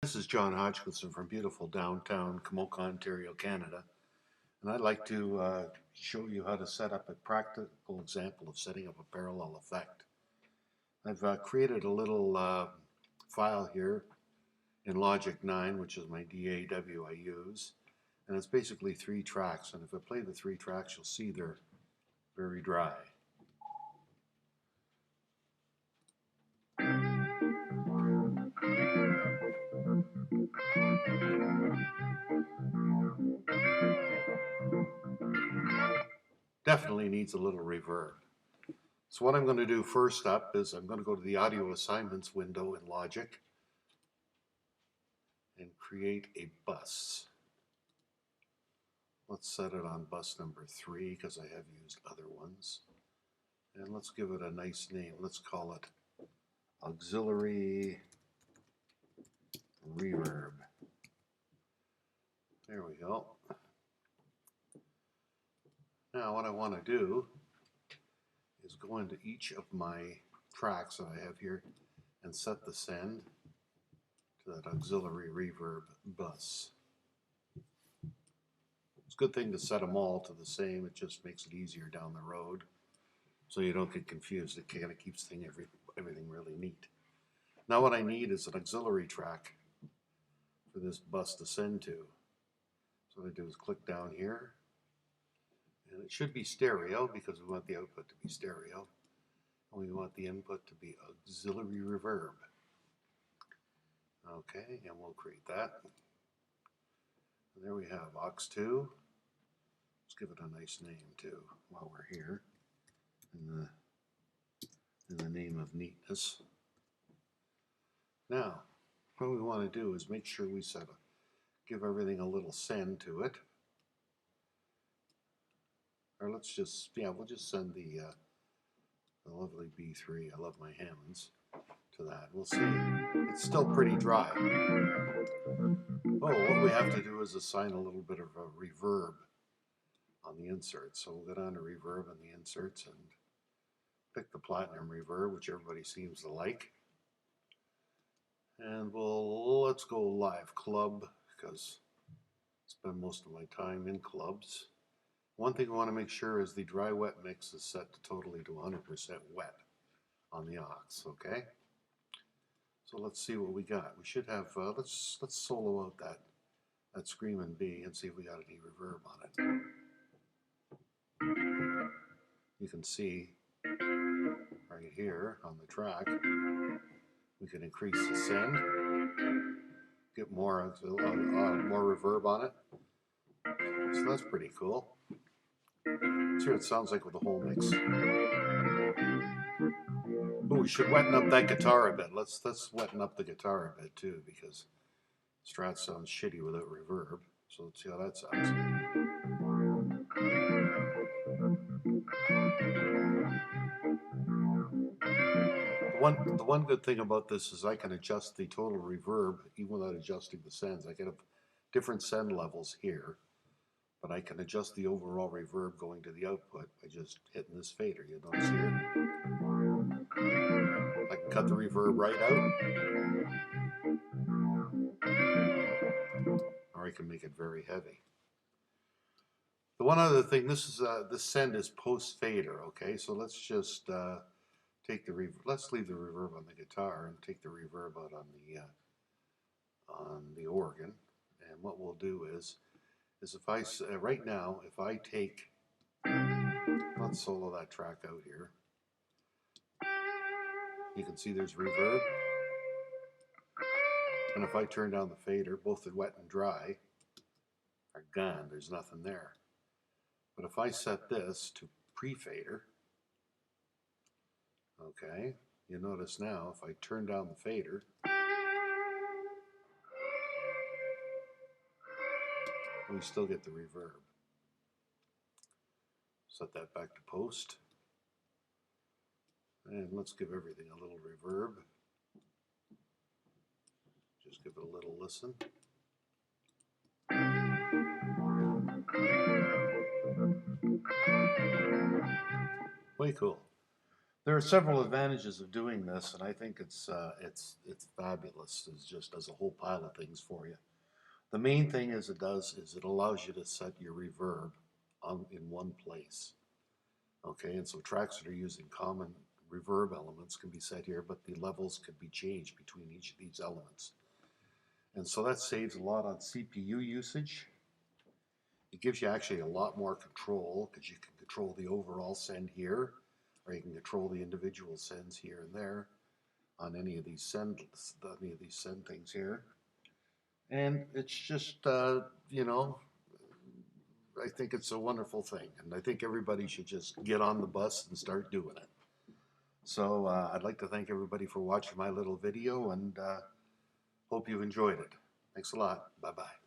This is John Hodgkinson from beautiful downtown Camoka, Ontario, Canada, and I'd like to show you how to set up a practical example of setting up a parallel effect. I've created a little file here in Logic 9, which is my DAW I use, and it's basically 3 tracks, and if I play the 3 tracks, you'll see they're very dry. Definitely needs a little reverb. So what I'm going to do first up is I'm going to go to the audio assignments window in Logic and create a bus. Let's set it on bus number 3 because I have used other ones. And let's give it a nice name. Let's call it Auxiliary Reverb. There we go. Now what I want to do is go into each of my tracks that I have here and set the send to that auxiliary reverb bus. It's a good thing to set them all to the same. It just makes it easier down the road so you don't get confused. It kind of keeps everything really neat. Now what I need is an auxiliary track for this bus to send to. So what I do is click down here, and it should be stereo because we want the output to be stereo, and we want the input to be auxiliary reverb. Okay, and we'll create that. And there we have aux2. Let's give it a nice name too while we're here in the name of neatness. Now, what we want to do is make sure we give everything a little send to it. Or let's just, we'll just send the lovely B3, I love my Hammonds, to that. We'll see. It's still pretty dry. Oh, what we have to do is assign a little bit of a reverb on the inserts. So we'll go down to reverb on the inserts and pick the platinum reverb, which everybody seems to like. And let's go live club because I spend most of my time in clubs. One thing I want to make sure is the dry wet mix is set to totally to 100% wet on the aux, okay? So let's see what we got. We should have, let's solo out that Screamin' Bee and see if we got any reverb on it. You can see right here on the track, we can increase the send, get more reverb on it. So that's pretty cool. Let's hear what it sounds like with the whole mix. Oh, we should weten up that guitar a bit. Let's wetten up the guitar a bit too, because Strat sounds shitty without reverb. So let's see how that sounds. The one good thing about this is I can adjust the total reverb even without adjusting the sends. I can have different send levels here, but I can adjust the overall reverb going to the output by just hitting this fader. You notice here? I can cut the reverb right out, or I can make it very heavy. The one other thing, this send is post fader, okay? So let's just let's leave the reverb on the guitar and take the reverb out on the organ. And what we'll do is if I right now, if I take, let's solo that track out here. You can see there's reverb. And if I turn down the fader, both the wet and dry are gone. There's nothing there. But if I set this to pre-fader, okay, you notice now if I turn down the fader, we still get the reverb. Set that back to post. And let's give everything a little reverb. Just give it a little listen. Way cool. There are several advantages of doing this, and I think it's fabulous. It's just does a whole pile of things for you. The main thing is it allows you to set your reverb in one place. Okay, and so tracks that are using common reverb elements can be set here, but the levels can be changed between each of these elements. And so that saves a lot on CPU usage. It gives you actually a lot more control because you can control the overall send here, or you can control the individual sends here and there on any of these send things here. And it's just I think it's a wonderful thing, and I think everybody should just get on the bus and start doing it. So I'd like to thank everybody for watching my little video, and hope you've enjoyed it. Thanks a lot. Bye-bye.